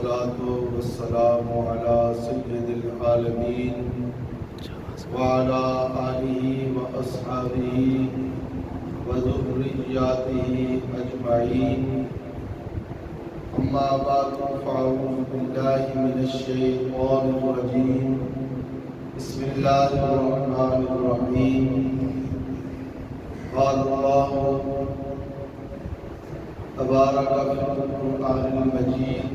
والصلاة والسلام على سيد العالمين وعلى آله وأصحابه وذرياته أجمعين. أما بعد فأعوذ بالله من الشيطان الرجيم. بسم الله الرحمن الرحيم. قال الله تبارك في القرآن المجيد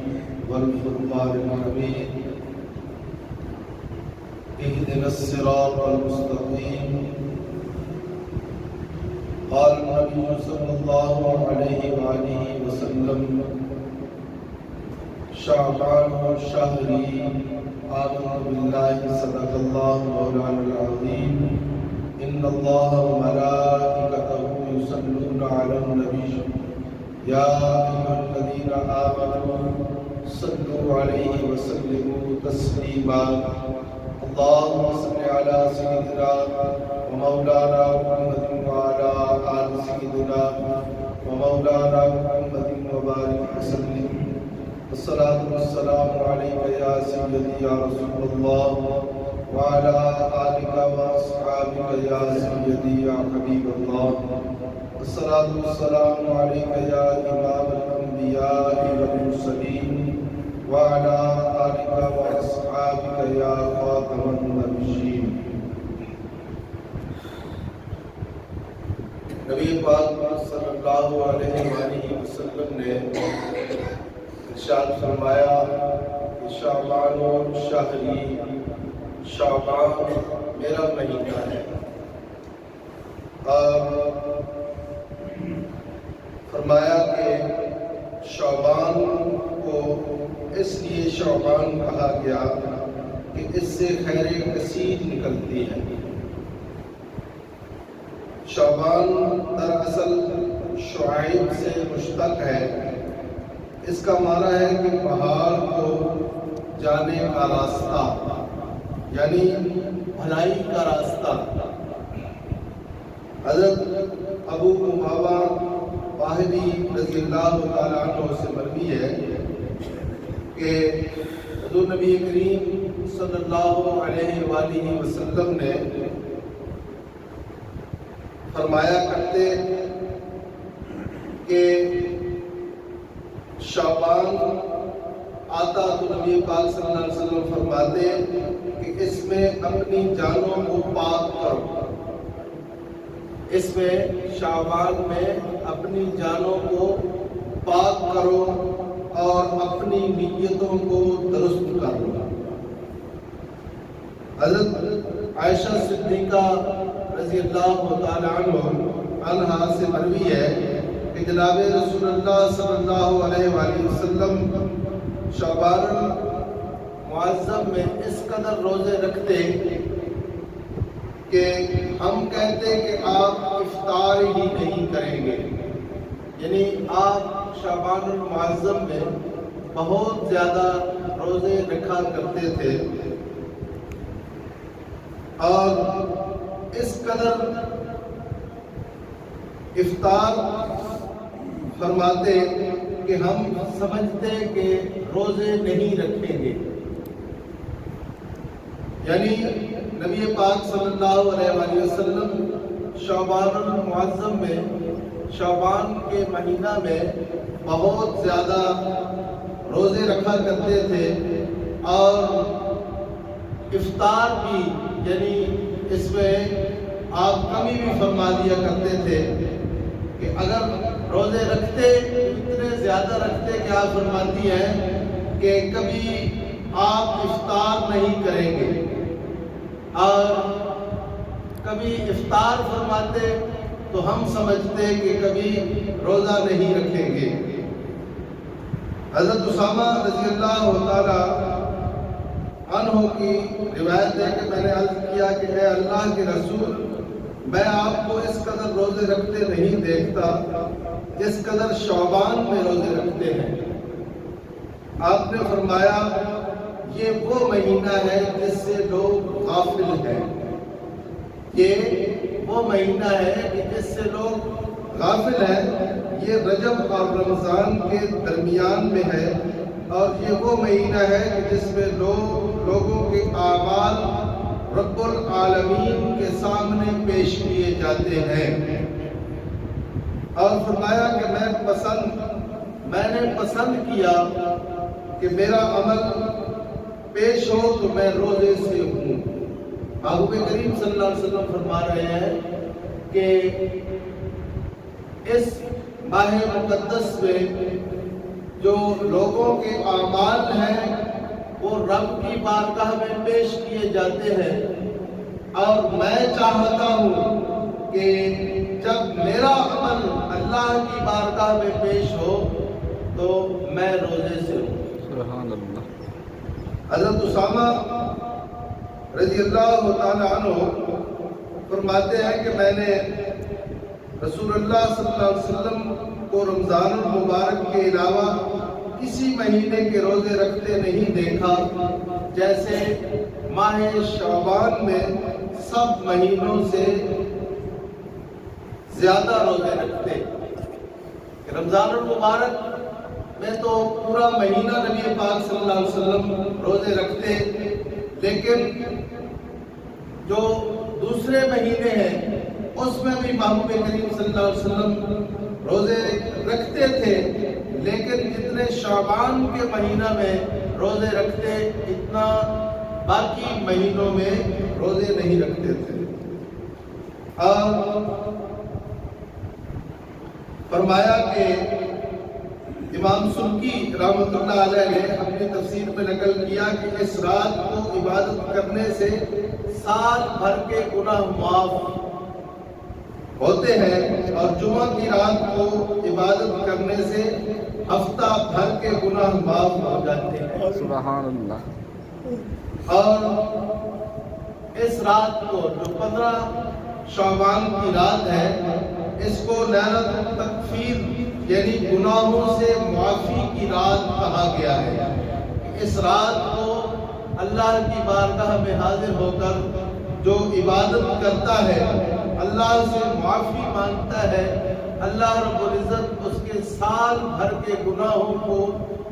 والفرقان الحميد. اهدنا الصراط المستقيم. قال النبي صلى الله عليه وآله وسلم شعبان شهري. آمنت بالله صدق الله مولانا العظيم. إن الله وملائكته يصلون على النبي يا أيها الذين آمنوا صلوا عليه وسلموا تسليما. اللهم صل على سيدنا ومولانا محمد وعلى آل سيدنا ومولانا محمد وبارك وسلم. الصلاة والسلام عليك يا سيدي يا رسول الله وعلى آلك وأصحابك يا سيدي يا حبيب الله. الصلاة والسلام عليك يا إمام الأنبياء والمرسلين وعلى آلك وأصحابك يا خاتم النبيين. نبی پاک صلی اللہ علیہ وآلہ وسلم نے ارشاد فرمایا کہ شعبان شہری، شعبان میرا مہینہ ہے. اور فرمایا کہ شعبان کو اس لیے شعبان کہا گیا کہ اس سے خیر کثیر نکلتی ہے. شعبان دراصل شعیب سے مشتق ہے. اس کا معنی ہے کہ پہاڑ کو جانے کا راستہ، یعنی بھلائی کا راستہ. حضرت ابو امامہ باہلی رضی اللہ تعالیٰ عنہ سے مروی ہے کہ حضور نبی کریم صلی اللہ علیہ وآلہ وسلم نے فرمایا کرتے کہ شعبان آتا تو نبی پاک صلی اللہ علیہ وسلم فرماتے کہ اس میں اپنی جانوں کو پاک کرو. اس میں شعبان میں اپنی جانوں کو پاک کرو اور اپنی نیتوں کو درست کرو. حضرت عائشہ صدیقہ رضی اللہ تعالی عنہا سے مروی ہے کہ جناب رسول اللہ صلی اللہ علیہ وآلہ وسلم شعبان معظم میں اس قدر روزے رکھتے کہ ہم کہتے کہ آپ افطار ہی نہیں کریں گے. یعنی آپ شعبان المعظم میں بہت زیادہ روزے رکھا کرتے تھے اور اس قدر افطار فرماتے کہ ہم سمجھتے کہ روزے نہیں رکھیں گے. یعنی نبی پاک صلی اللہ علیہ وآلہ وسلم شعبان المعظم میں، شعبان کے مہینہ میں بہت زیادہ روزے رکھا کرتے تھے اور افطار بھی، یعنی اس میں آپ کمی بھی فرما دیا کرتے تھے کہ اگر روزے رکھتے اتنے زیادہ رکھتے کہ آپ فرماتی ہیں کہ کبھی آپ افطار نہیں کریں گے اور کبھی افطار فرماتے تو ہم سمجھتے کہ کبھی روزہ نہیں رکھیں گے. حضرت اسامہ رضی اللہ تعالی عنہ کی روایت ہے کہ میں نے عرض کیا کہ اے اللہ کے رسول، میں آپ کو اس قدر روزے رکھتے نہیں دیکھتا جس قدر شعبان میں روزے رکھتے ہیں. آپ نے فرمایا یہ وہ مہینہ ہے جس سے لوگ غافل ہیں. یہ وہ مہینہ ہے کہ جس سے لوگ غافل ہیں. یہ رجب اور رمضان کے درمیان میں ہے اور یہ وہ مہینہ ہے کہ جس میں لوگوں کے اعمال رب العالمین کے سامنے پیش کیے جاتے ہیں۔ اور فرمایا کہ میں نے پسند کیا کہ میرا عمل پیش ہو تو میں روزے سے ہوں۔ محبوب کریم صلی اللہ علیہ وسلم فرما رہے ہیں کہ اس ماہ مقدس میں جو لوگوں کے اعمال ہیں وہ رب کی بارگاہ میں پیش کیے جاتے ہیں، اور میں چاہتا ہوں کہ جب میرا عمل اللہ کی بارگاہ میں پیش ہو تو میں روزے سے ہوں۔ سبحان اللہ۔ حضرت اسامہ رضی اللہ تعالیٰ عنہ فرماتے ہیں کہ میں نے رسول اللہ صلی اللہ علیہ وسلم کو رمضان المبارک کے علاوہ کسی مہینے کے روزے رکھتے نہیں دیکھا جیسے ماہ شعبان میں سب مہینوں سے زیادہ روزے رکھتے۔ رمضان المبارک میں تو پورا مہینہ نبی پاک صلی اللہ علیہ وسلم روزے رکھتے، لیکن جو دوسرے مہینے ہیں اس میں بھی محبوب کریم صلی اللہ علیہ وسلم روزے رکھتے تھے، لیکن جتنے شعبان کے مہینہ میں روزے رکھتے اتنا باقی مہینوں میں روزے نہیں رکھتے تھے۔ اور فرمایا کہ امام سبکی رحمۃ اللہ علیہ نے اپنی تفسیر میں نقل کیا کہ اس رات کو عبادت کرنے سے سال بھر کے گناہ معاف ہوتے ہیں، اور جمعہ کی رات کو عبادت کرنے سے ہفتہ بھر کے گناہ معاف ہو جاتے ہیں۔ سبحان اللہ۔ اور اس رات کو جو 15 شعبان کی رات ہے اس کو لیلۃ التکفیر یعنی گناہوں سے معافی کی رات کہا گیا ہے۔ اس رات کو اللہ کی بارگاہ میں حاضر ہو کر جو عبادت کرتا ہے، اللہ سے معافی مانگتا ہے، اللہ رب العزت اس کے سال بھر کے گناہوں کو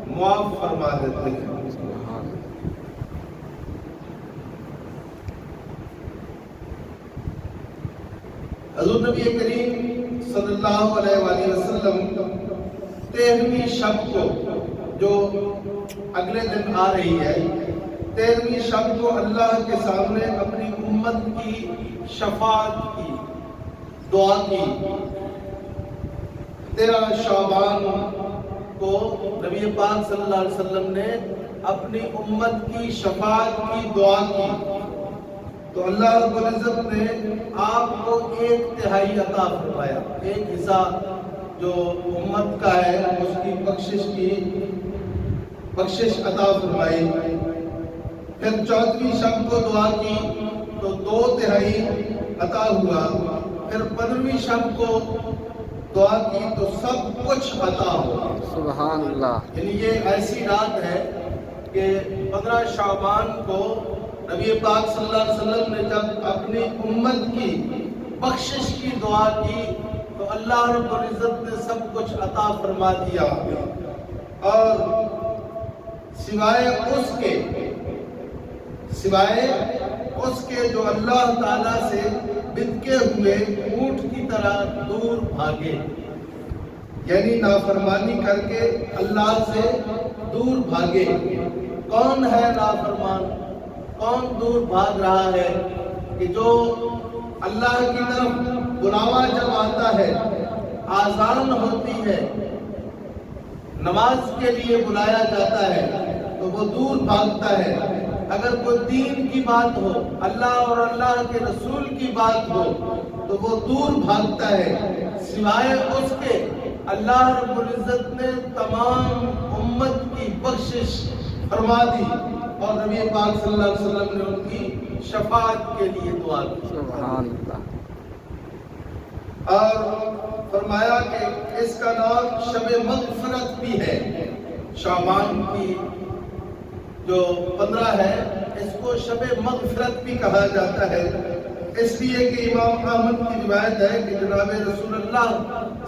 معاف فرما دیتے ہیں۔ حضور نبی کریم صلی اللہ علیہ وآلہ وسلم 13ویں شب کو جو اگلے دن آ رہی ہے، 13ویں شب کو اللہ کے سامنے اپنی امت کی شفاعت کی دعا کی۔ 13 شعبان کو نبی پاک صلی اللہ علیہ وسلم نے اپنی امت کی شفاعت کی دعا کی، تو اللہ رب العزت نے آپ کو 1/3 عطا فرمایا، ایک حصہ جو امت کا ہے اس کی بخشش عطا فرمائی۔ پھر 14ویں شب کو دعا کی تو 2/3 عطا ہوا، پھر 15ویں شب کو دعا کی تو سب کچھ عطا ہوا۔ سبحان اللہ۔ یعنی یہ ایسی رات ہے کہ 15 شعبان کو نبی پاک صلی اللہ علیہ وسلم نے جب اپنی امت کی بخشش کی دعا کی تو اللہ رب العزت نے سب کچھ عطا فرما دیا، اور سوائے اس کے جو اللہ تعالیٰ سے بدکے ہوئے اونٹ کی طرح دور بھاگے، یعنی نافرمانی کر کے اللہ سے دور بھاگے۔ کون ہے نافرمان؟ کون دور بھاگ رہا ہے؟ کہ جو اللہ کی طرف بلاوا جب آتا ہے، آذان ہوتی ہے، نماز کے لیے بلایا جاتا ہے تو وہ دور بھاگتا ہے۔ اگر کوئی دین کی بات ہو، اللہ اور اللہ کے رسول کی بات ہو تو وہ دور بھاگتا ہے۔ سوائے اس کے اللہ رب العزت نے تمام امت کی بخشش فرما دی، اور نبی پاک صلی اللہ علیہ وسلم نے ان کی شفاعت کے لیے دعا کی۔ سبحان اللہ۔ اور فرمایا کہ اس کا نام شب مغفرت بھی ہے۔ شعبان کی جو 15 ہے اس کو شب مغفرت بھی کہا جاتا ہے، اس لیے کہ امام احمد کی روایت ہے کہ جناب رسول اللہ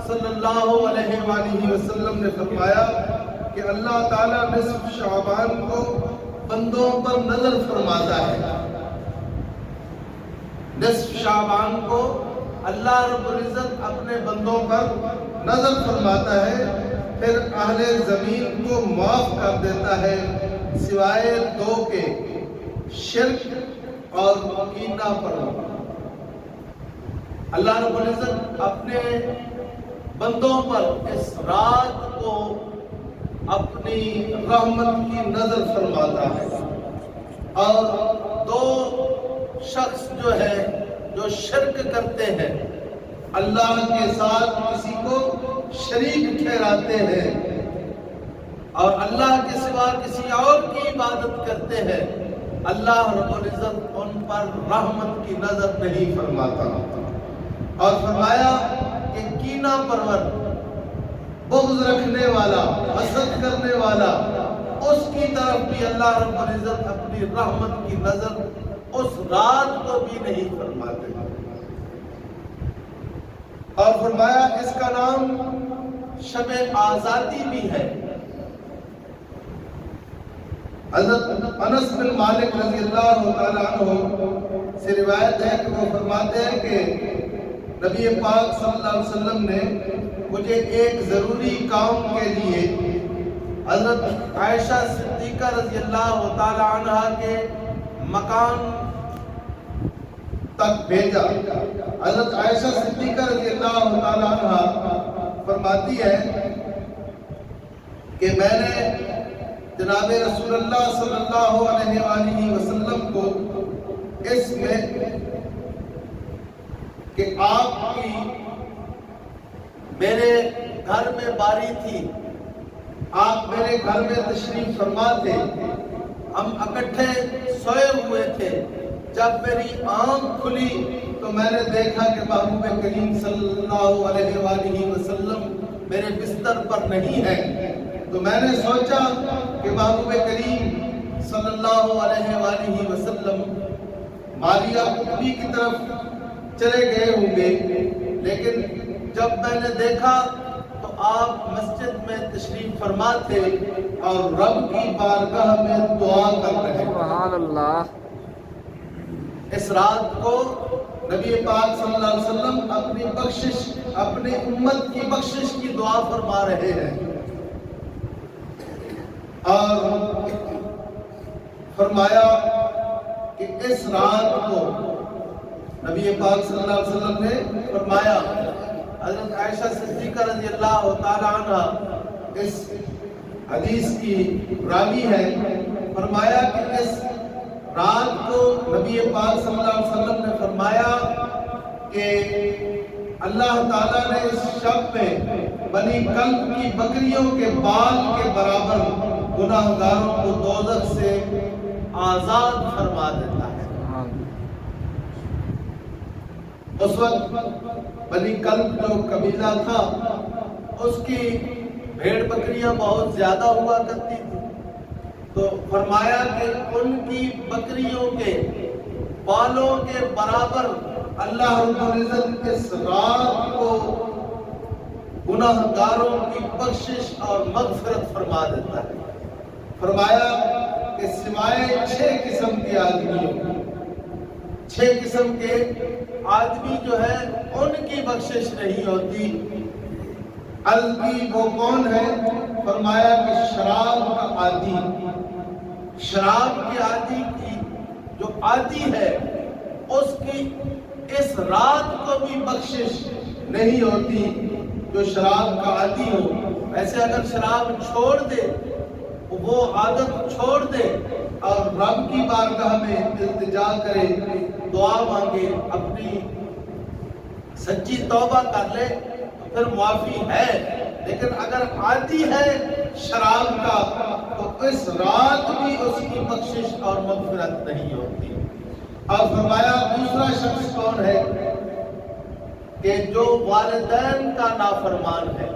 صلی اللہ علیہ وآلہ وسلم نے فرمایا کہ اللہ تعالیٰ نصف شعبان کو بندوں پر نظر فرماتا ہے. نصف شعبان کو اللہ رب العزت اپنے بندوں پر نظر فرماتا ہے، پھر اہل زمین کو معاف کر دیتا ہے سوائے 2 کے، شرک اور کینہ پر. اللہ رب العزت اپنے بندوں پر اس رات کو اپنی رحمت کی نظر فرماتا ہے. اور 2 شخص جو شرک کرتے ہیں، اللہ کے ساتھ کسی کو شریک ٹھہراتے ہیں اور اللہ کے سوا کسی اور کی عبادت کرتے ہیں، اللہ رب العزت ان پر رحمت کی نظر نہیں فرماتا. اور فرمایا کہ کینہ پرور، بغض رکھنے والا، حسد کرنے والا، اس کی طرف بھی اللہ رب العزت اپنی رحمت کی نظر اس رات کو بھی نہیں فرماتے. اور فرمایا اس کا نام شب آزادی بھی ہے. حضرت انس بن مالک رضی اللہ تعالیٰ عنہ سے روایت ہے کہ وہ فرماتے ہیں کہ نبی پاک صلی اللہ علیہ وسلم نے مجھے ایک ضروری کام کے لیے حضرت عائشہ صدیقہ رضی اللہ تعالیٰ عنہ کے مکان تک بھیجا. حضرت عائشہ صدیقہ رضی اللہ تعالیٰ عنہ فرماتی ہے کہ میں نے جناب رسول اللہ صلی اللہ علیہ وآلہ وسلم کو اس میں کہ آپ کی میرے گھر میں باری تھی، آپ میرے گھر میں تشریف فرما تھے، ہم اکٹھے سوئے ہوئے تھے. جب میری آنکھ کھلی تو میں نے دیکھا کہ محبوب کریم صلی اللہ علیہ وآلہ وسلم میرے بستر پر نہیں ہے. تو میں نے سوچا کہ محبوب کریم صلی اللہ علیہ وآلہ وسلم مالیہ کبھی کی طرف چلے گئے ہوں گے، لیکن جب میں نے دیکھا تو آپ مسجد میں تشریف فرما تھے اور رب کی بارگاہ میں دعا کر رہے. سبحان اللہ. اس رات کو نبی پاک صلی اللہ علیہ وسلم اپنی بخشش، اپنی امت کی بخشش کی دعا فرما رہے ہیں. اور فرمایا کہ اس رات کو نبی پاک صلی اللہ علیہ وسلم نے فرمایا، حضرت عائشہ صدیقہ رضی اللہ تعالی عنہ اس حدیث کی راوی ہے، فرمایا کہ اس رات کو نبی پاک صلی اللہ علیہ وسلم نے فرمایا کہ اللہ تعالیٰ نے اس شب میں بنی کلب کی بکریوں کے بال کے برابر گناہگاروں کو دوزخ سے آزاد فرما دیتا ہے. اس وقت بنی کلب جو قبیلہ تھا اس کی بھیڑ بکریاں بہت زیادہ ہوا کرتی تھی، تو فرمایا کہ ان کی بکریوں کے بالوں کے برابر اللہ رب العزت اس رات کو گناہگاروں کی بخشش اور مغفرت فرما دیتا ہے. فرمایا کہ سوائے 6 قسم کے آدمیوں، 6 قسم کے آدمی جو ہے ان کی بخشش نہیں ہوتی. الگی وہ کون ہے؟ فرمایا کہ شراب کا عادی، شراب کے عادی کی جو عادی ہے اس کی اس رات کو بھی بخشش نہیں ہوتی جو شراب کا عادی ہو. ویسے اگر شراب چھوڑ دے، وہ عادت چھوڑ دے اور رب کی بارگاہ میں التجا کرے، دعا مانگے، اپنی سچی توبہ کر لے تو پھر معافی ہے. لیکن اگر عادی ہے شراب کا تو اس رات بھی اس کی بخشش اور مغفرت نہیں ہوتی. اور فرمایا دوسرا شخص کون ہے کہ جو والدین کا نافرمان ہے،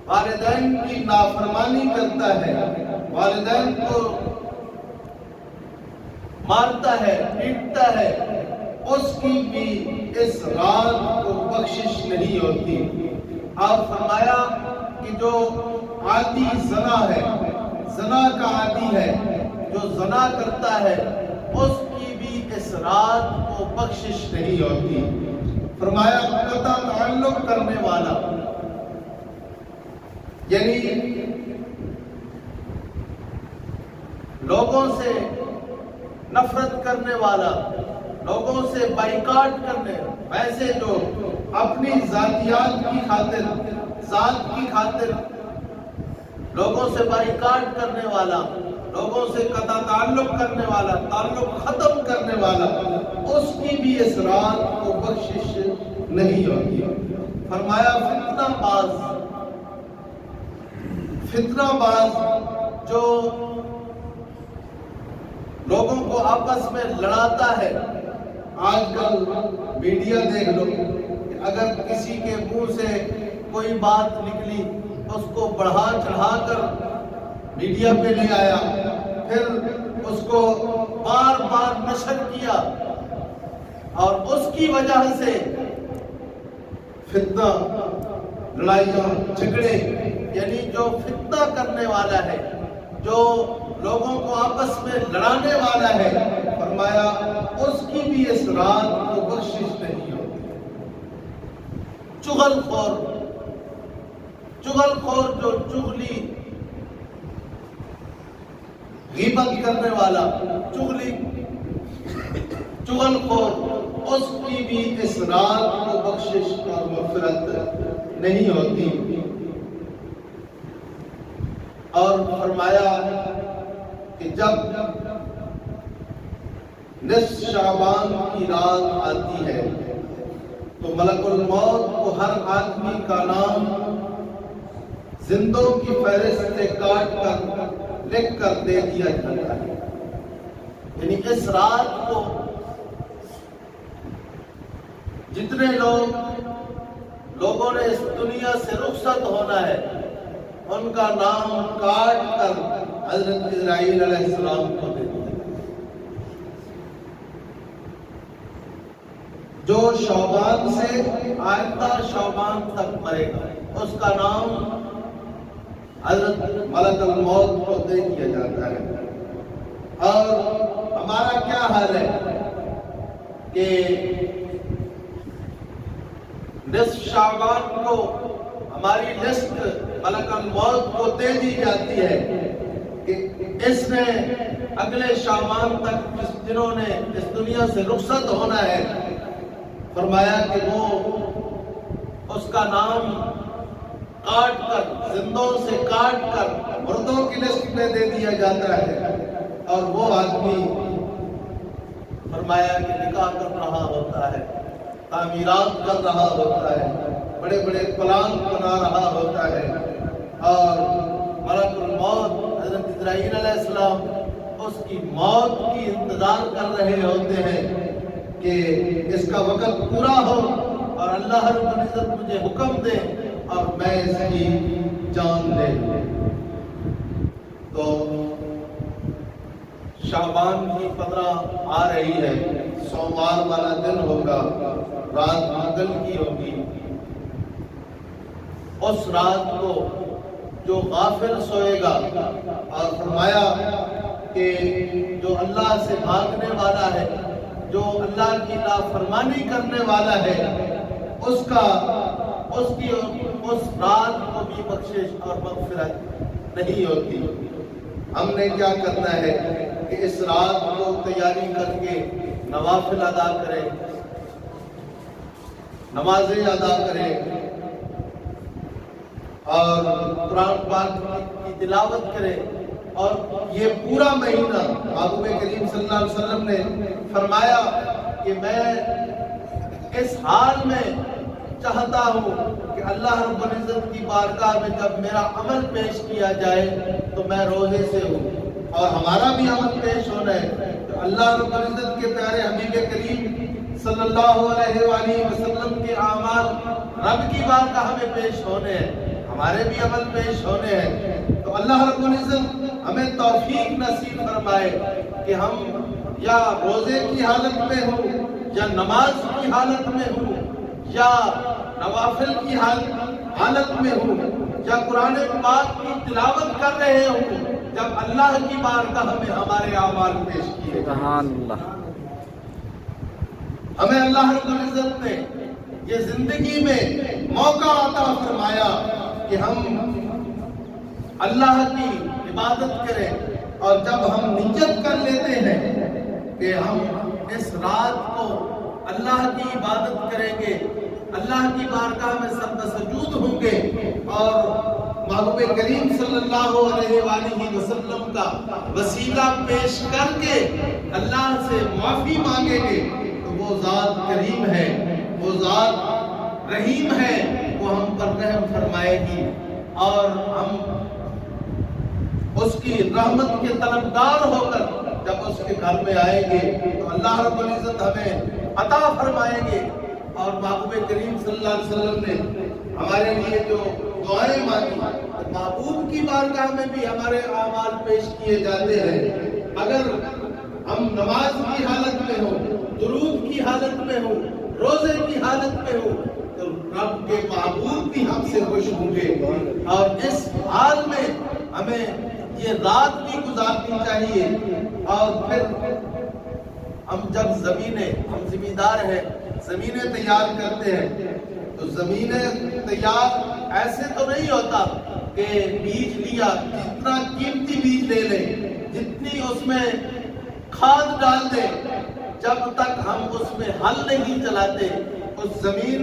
والدین کی نافرمانی کرتا ہے، والدین کو مارتا ہے، پیٹتا ہے، اس کی بھی اس رات کو بخشش نہیں ہوتی. آپ فرمایا کہ جو عادی زنا ہے، زنا کا عادی ہے، جو زنا کرتا ہے اس کی بھی اس رات کو بخشش نہیں ہوتی۔ فرمایا قطع تعلق کرنے والا، یعنی لوگوں سے نفرت کرنے والا، لوگوں سے بائیکاٹ کرنے، ویسے جو اپنی ذاتیات کی خاطر، ذات کی خاطر لوگوں سے بائیکاٹ کرنے والا، لوگوں سے قطع تعلق کرنے والا، تعلق ختم کرنے والا، اس کی بھی اس رات کو بخشش نہیں ہوتی۔ فرمایا فتنہ باز، فتنہ باز جو لوگوں کو آپس میں لڑاتا ہے۔ آج کل میڈیا دیکھ لو، اگر کسی کے منہ سے کوئی بات نکلی اس کو بڑھا چڑھا کر میڈیا پہ لے آیا، پھر اس کو بار بار نشر کیا، اور اس کی وجہ سے فتنہ، لڑائیاں، جھگڑے، یعنی جو فتنہ کرنے والا ہے، جو لوگوں کو آپس میں لڑانے والا ہے، فرمایا اس کی بھی اس رات کو بخشش نہیں ہوتی۔ چغل خور، چغل خور جو چغلی، غیبت کرنے والا، چغل خور، اس کی بھی اس رات کو بخشش اور مغفرت نہیں ہوتی۔ اور فرمایا کہ جب نصف شعبان کی رات آتی ہے تو ملک الموت کو ہر آدمی کا نام زندوں کی فہرست سے کاٹ کر لکھ کر دے دیا جاتا ہے۔ یعنی اس رات کو جتنے لوگوں نے اس دنیا سے رخصت ہونا ہے، ان کا نام کاٹ کر حضرت اسرائیل علیہ السلام کو دے دیا۔ جو شعبان سے آئندہ شعبان تک مرے گا، اس کا نام حضرت ملک الموت کو دے دیا جاتا ہے۔ اور ہمارا کیا حال ہے کہ نصف شعبان کو ہماری لسٹ ملک الموت کو دے دی جاتی ہے کہ اس نے اگلے شعبان تک جنہوں نے اس دنیا سے رخصت ہونا ہے، فرمایا کہ وہ اس کا نام کاٹ کر، زندوں سے کاٹ کر مردوں کی لسٹ میں دے دیا جاتا ہے، اور وہ آدمی فرمایا کہ نکاح کر رہا ہوتا ہے، تعمیرات کر رہا ہوتا ہے، بڑے بڑے پلان بنا رہا ہوتا ہے، اور ملک الموت حضرت اسرائیل علیہ السلام اس کی موت کی انتظار کر رہے ہوتے ہیں کہ اس کا وقت پورا ہو اور اللہ رب العزت مجھے حکم دے اور میں اس کی جان لے لوں۔ تو شعبان کی 15 آ رہی ہے، سوموار والا دن ہوگا، رات منگل کی ہوگی۔ اس رات کو جو غافل سوئے گا، اور فرمایا کہ جو اللہ سے بھاگنے والا ہے، جو اللہ کی نافرمانی کرنے والا ہے، اس رات کو بھی بخشش اور مغفرت نہیں ہوتی۔ ہم نے کیا کرنا ہے کہ اس رات کو تیاری کر کے نوافل ادا کریں، نمازیں ادا کریں، اور قرآن پاک کی تلاوت کریں۔ اور یہ پورا مہینہ محبوب کریم صلی اللہ علیہ وسلم نے فرمایا کہ میں اس حال میں چاہتا ہوں کہ اللہ رب العزت کی بارگاہ میں جب میرا عمل پیش کیا جائے تو میں روزے سے ہوں، اور ہمارا بھی عمل پیش ہونا ہے۔ اللہ رب العزت کے پیارے حبیب کریم صلی اللہ علیہ وآلہ وسلم کے اعمال رب کی بارگاہ میں پیش ہونے ہیں، ہمارے بھی عمل پیش ہونے ہیں۔ تو اللہ رب العزت ہمیں توفیق نصیب فرمائے کہ ہم یا روزے کی حالت میں ہوں، یا نماز کی حالت میں ہوں، یا نوافل کی حالت میں ہوں، یا قرآن پاک کی تلاوت کر رہے ہوں جب اللہ کی بارگاہ میں ہمارے اعمال پیش کیے. سبحان اللہ. ہمیں اللہ رب العزت نے یہ زندگی میں موقع عطا فرمایا کہ ہم اللہ کی عبادت کریں، اور جب ہم نیت کر لیتے ہیں کہ ہم اس رات کو اللہ کی عبادت کریں گے، اللہ کی بارگاہ میں سجود ہوں گے اور محبوب کریم صلی اللہ علیہ وآلہ وسلم کا وسیلہ پیش کر کے اللہ سے معافی مانگیں گے، تو وہ ذات کریم ہے، وہ ذات رحیم ہے، وہ ہم پر رحم فرمائے گی اور ہم اس کی رحمت کے طلبگار ہو کر جب اس کے گھر میں آئیں گے تو اللہ رب العزت ہمیں عطا فرمائیں گے. اور محبوب کریم صلی اللہ علیہ وسلم نے ہمارے لیے جو دعائیں مانگی، محبوب کی بارگاہ میں بھی ہمارے اعمال پیش کیے جاتے ہیں. اگر ہم نماز کی حالت میں ہوں، درود کی حالت میں ہوں، روزے کی حالت میں ہوں، تو رب کے محبوب بھی ہم سے خوش ہوں گے. اور اس حال میں ہمیں یہ رات بھی گزارنی چاہیے. اور پھر ہم جب ہم زمیندار ہیں، زمینیں تیار کرتے ہیں، تو زمینیں تیار ایسے تو نہیں ہوتا کہ بیج لیا، جتنا قیمتی بیج لے لیں، جتنی اس میں کھاد ڈال دیں، جب تک ہم اس میں ہل نہیں چلاتے، اس زمین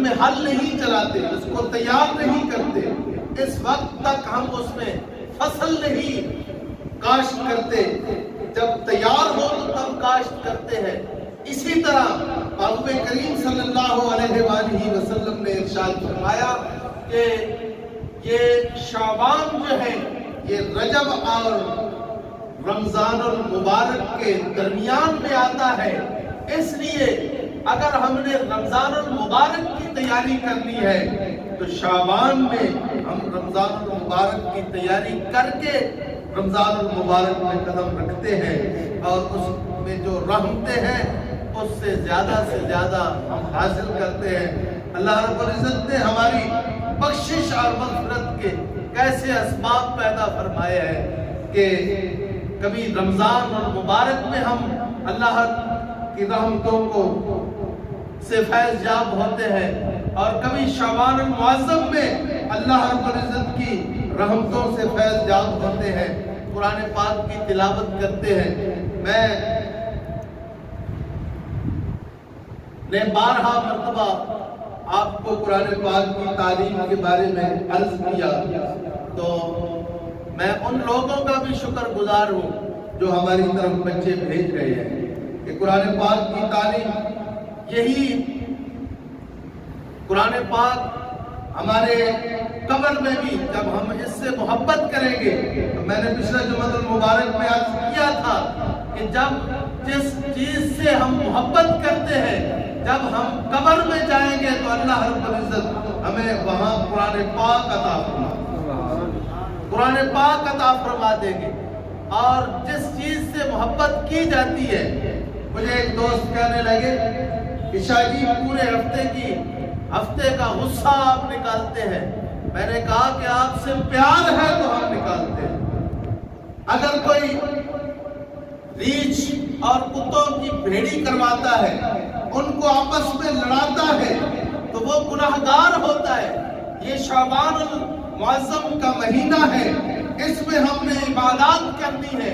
میں ہل نہیں چلاتے، اس کو تیار نہیں کرتے، اس وقت تک ہم اس میں فصل نہیں کاشت کرتے. جب تیار ہو تو تب کاشت کرتے ہیں. اسی طرح محبوب کریم صلی اللہ علیہ وآلہ وسلم نے ارشاد فرمایا کہ یہ شعبان جو ہے یہ رجب اور رمضان المبارک کے درمیان میں آتا ہے. اس لیے اگر ہم نے رمضان المبارک کی تیاری کرنی ہے تو شعبان میں ہم رمضان المبارک کی تیاری کر کے رمضان المبارک میں قدم رکھتے ہیں، اور اس میں جو رحمتیں ہیں اس سے زیادہ ہم حاصل کرتے ہیں. اللہ رب العزت نے ہماری بخشش اور مغفرت کے کیسے اسباب پیدا فرمائے ہیں کہ کبھی رمضان المبارک میں ہم اللہ کی رحمتوں سے فیض یاب ہوتے ہیں، اور کبھی شعبان المعظم میں اللہ رب العزت کی رحمتوں سے فیض یاب ہوتے ہیں، قرآن پاک کی تلاوت کرتے ہیں. میں نے بارہا مرتبہ آپ کو قرآن پاک کی تعلیم کے بارے میں عرض کیا، تو میں ان لوگوں کا بھی شکر گزار ہوں جو ہماری طرف بچے بھیج رہے ہیں کہ قرآن پاک کی تعلیم، یہی قرآن پاک ہمارے قبر میں بھی جب ہم اس سے محبت کریں گے، تو میں نے پچھلے جمعہ المبارک میں عرض کیا تھا کہ جب جس چیز سے ہم محبت کرتے ہیں، جب ہم قبر میں جائیں گے تو اللہ رب العزت ہمیں وہاں قرآن پاک عطا فرما دیں گے. اور جس چیز سے محبت کی جاتی ہے، مجھے ایک دوست کہنے لگے کہ شاہ جی پورے ہفتے کا غصہ آپ نکالتے ہیں. میں نے کہا کہ آپ سے پیار ہے تو ہم نکالتے ہیں. اگر کوئی ریچھ اور کتوں کی بھیڑی کرواتا ہے، ان کو آپس میں لڑاتا ہے، تو وہ گناہگار ہوتا ہے. یہ شعبان المعظم کا مہینہ ہے، اس میں ہم نے عبادات کرنی ہے،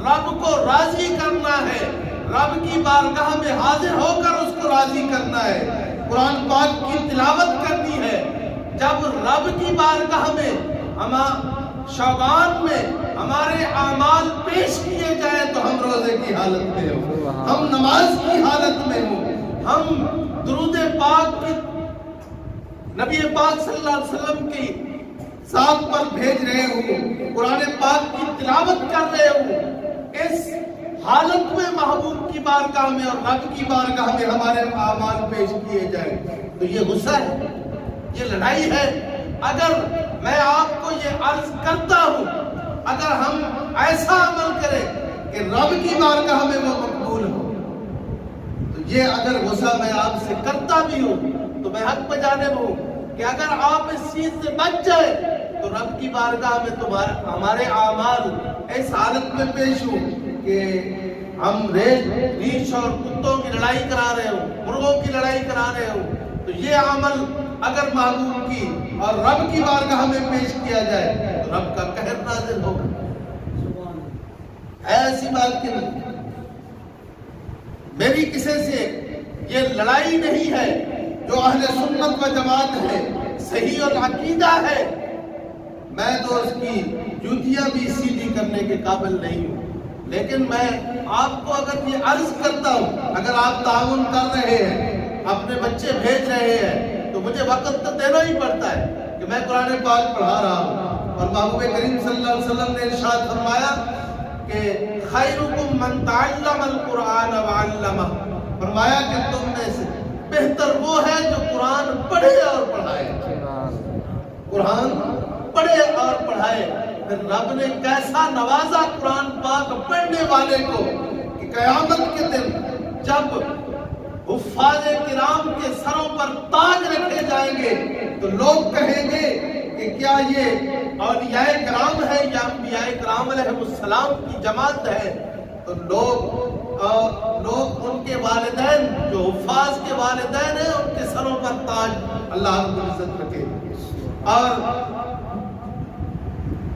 رب کو راضی کرنا ہے، رب کی بارگاہ میں حاضر ہو کر اس کو راضی کرنا ہے، قرآن پاک کی تلاوت کرنی ہے. جب رب کی بارگاہ میں شعبان میں ہمارے اعمال پیش کیے جائیں تو ہم روزے کی حالت میں ہوں، ہم نماز کی حالت میں ہوں، ہم درود پاک کی نبی پاک صلی اللہ علیہ وسلم کی ذات پر بھیج رہے ہوں، قرآن پاک کی تلاوت کر رہے ہوں. اس حالت میں محبوب کی بارگاہ میں اور رب کی بارگاہ میں ہمارے اعمال پیش کیے جائیں تو یہ غصہ ہے، یہ لڑائی ہے. اگر میں آپ کو یہ عرض کرتا ہوں، اگر ہم ایسا عمل کریں کہ رب کی بارگاہ میں وہ مقبول ہو، تو یہ اگر غصہ میں آپ سے کرتا بھی ہوں تو میں حق پہ جانب ہوں کہ اگر آپ اس چیز سے بچ جائیں تو رب کی بارگاہ میں ہمارے اعمال اس حالت میں پیش ہوں کہ ہم ریچھ اور کتوں کی لڑائی کرا رہے ہوں، مرغوں کی لڑائی کرا رہے ہوں، تو یہ عمل اگر محبوب کی اور رب کی بارگاہ میں پیش کیا جائے تو رب کا قہر نازل ہوگا۔ ایسی بات کی نہیں، میری کسی سے یہ لڑائی نہیں ہے، جو اہل سنت و جماعت ہے، صحیح اور عقیدہ ہے، میں تو اس کی جوتیاں بھی سیدھی کرنے کے قابل نہیں ہوں، لیکن میں آپ کو اگر یہ عرض کرتا ہوں، اگر آپ تعاون کر رہے ہیں، اپنے بچے بھیج رہے ہیں، تو مجھے وقت تو دینا ہی پڑتا ہے کہ میں قرآن پاک پڑھا رہا ہوں، اور محبوب کریم صلی اللہ علیہ وسلم نے ارشاد فرمایا کہ خیرکم من تعلم القرآن وعلمہ، فرمایا کہ تم میں سے بہتر وہ ہے جو قرآن پڑھے اور پڑھائے، قرآن پڑھے اور پڑھائے۔ پھر رب نے کیسا نوازا قرآن پاک پڑھنے والے کو کہ قیامت کے دن جب حفاظ کرام کے سروں پر تاج رکھے جائیں گے تو لوگ کہیں گے کہ کیا یہ اولیاء کرام ہے یا انبیاء کرام علیہ السلام کی جماعت ہے، تو لوگ ان کے والدین جو حفاظ کے والدین ہیں ان کے سروں پر تاج اللہ رب العزت رکھے، اور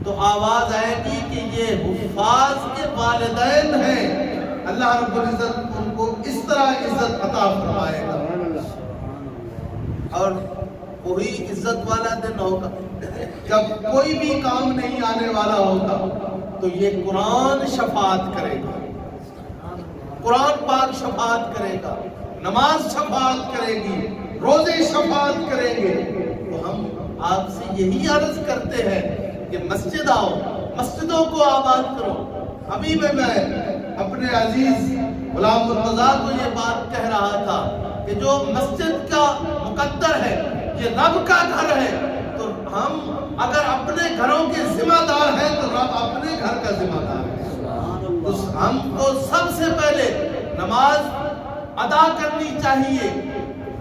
تو آواز آئے گی کہ یہ حفاظ کے والدین ہیں، اللہ رب العزت ان کو اس طرح عزت عطا فرمائے گا، اور وہی عزت والا دن ہوگا جب کوئی بھی کام نہیں آنے والا ہوگا تو یہ قرآن شفاعت کرے گا، قرآن پاک شفاعت کرے گا، نماز شفاعت کرے گی، روزے شفاعت کریں گے۔ تو ہم آپ سے یہی عرض کرتے ہیں کہ مسجد آؤ، مسجدوں کو آباد کرو۔ ابھی میں اپنے عزیز غلام مرتضیٰ کو یہ بات کہہ رہا تھا کہ جو مسجد کا مقدر ہے یہ رب کا گھر ہے، تو ہم اگر اپنے گھروں کے ذمہ دار ہیں تو رب اپنے گھر کا ذمہ دار ہے، تو ہم کو سب سے پہلے نماز ادا کرنی چاہیے۔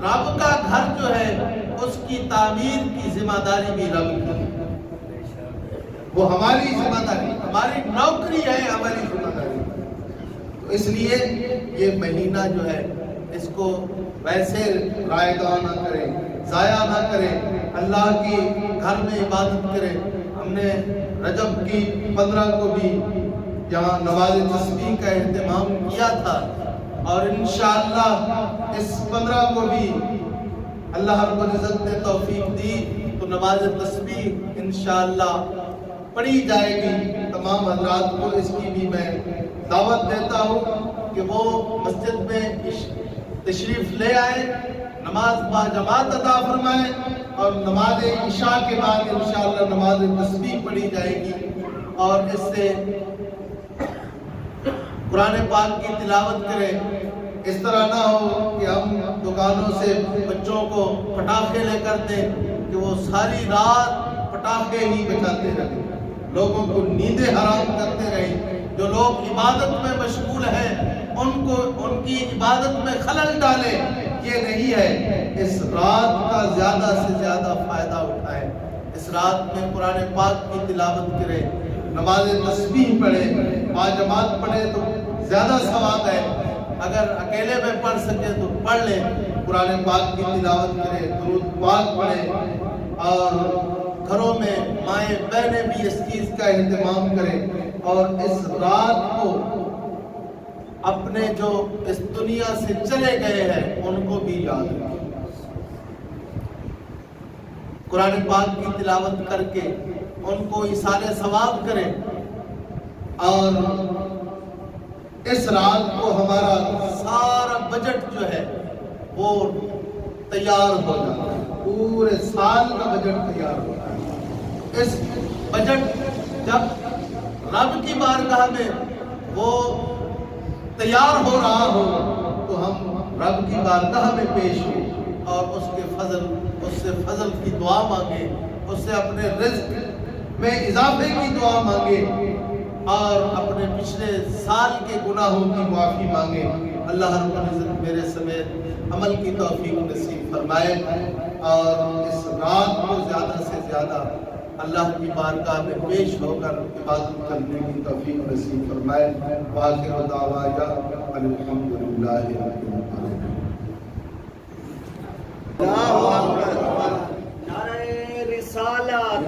رب کا گھر جو ہے اس کی تعمیر کی ذمہ داری بھی رب کی، وہ ہماری ذمہ داری، ہماری نوکری ہے، ہماری ذمہ داری۔ تو اس لیے یہ مہینہ جو ہے اس کو ویسے رائگاں نہ کریں، ضائع نہ کریں، اللہ کی گھر میں عبادت کریں۔ ہم نے رجب کی 15 کو بھی یہاں نماز تسبیح کا اہتمام کیا تھا، اور انشاءاللہ اس 15 کو بھی اللہ رب العزت نے توفیق دی تو نماز تسبیح انشاءاللہ پڑھی جائے گی۔ تمام حضرات کو اس کی بھی میں دعوت دیتا ہوں کہ وہ مسجد میں تشریف لے آئے، نماز با جماعت ادا فرمائیں، اور نماز عشاء کے بعد انشاءاللہ نماز تسبیح پڑھی جائے گی، اور اس سے قرآن پاک کی تلاوت کریں۔ اس طرح نہ ہو کہ ہم دکانوں سے بچوں کو پٹاخے لے کر دیں کہ وہ ساری رات پٹاخے ہی بجاتے رہیں، لوگوں کو نیندیں حرام کرتے رہیں۔ جو لوگ عبادت میں مشغول ہیں ان کی عبادت میں خلل ڈالیں، یہ نہیں ہے۔ اس رات کا زیادہ سے زیادہ فائدہ اٹھائیں، اس رات میں قرآن پاک کی تلاوت کریں، نماز تسبیح پڑھیں، با جماعت پڑھیں تو زیادہ ثواب ہے۔ اگر اکیلے میں پڑھ سکے تو پڑھ لیں، قرآن پاک کی تلاوت کریں، درود پاک پڑھیں، اور گھروں میں مائیں بہنیں بھی اس چیز کا اہتمام کریں، اور اس رات کو اپنے جو اس دنیا سے چلے گئے ہیں ان کو بھی یاد رکھیں، قرآن پاک کی تلاوت کر کے ان کو ایصال ثواب کریں، اور اس رات کو ہمارا سارا بجٹ جو ہے وہ تیار ہو جاتا ہے، پورے سال کا بجٹ تیار ہوتا ہے۔ اس بجٹ جب رب کی بارگاہ میں وہ تیار ہو رہا ہو تو ہم رب کی بارگاہ میں پیش ہوں اور اس سے فضل کی دعا مانگے، اس سے اپنے رزق میں اضافے کی دعا مانگے، اور اپنے پچھلے سال کے گناہوں کی معافی مانگے۔ اللہ رب العزت میرے سمیت عمل کی توفیق نصیب فرمائے۔ اور اس رات کو زیادہ سے زیادہ اللہ کی بارگاہ میں پیش ہو کر عبادت کرنے کی توفیق نصیب فرمائے. وآخر دعوانا الحمدللہ رب العالمین. اللہ اکبر. نعرہ رسالت.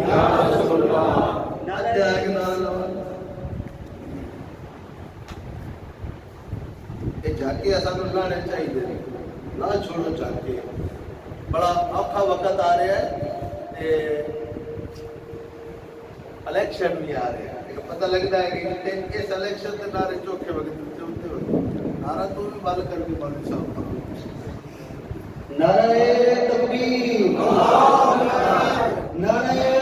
جاکے سانو لانے چاہیے نہ چھوڑو. جاکے بڑا اوکھا وقت آ رہا ہے تے الیکشن بھی آ رہا ہے. پتہ لگتا ہے کہ اس الیکشن کے نعرے چوکھے وقت نعرہ تو بھی بال کر کے مولوی صاحب نعرہ تکبیر. نعرہ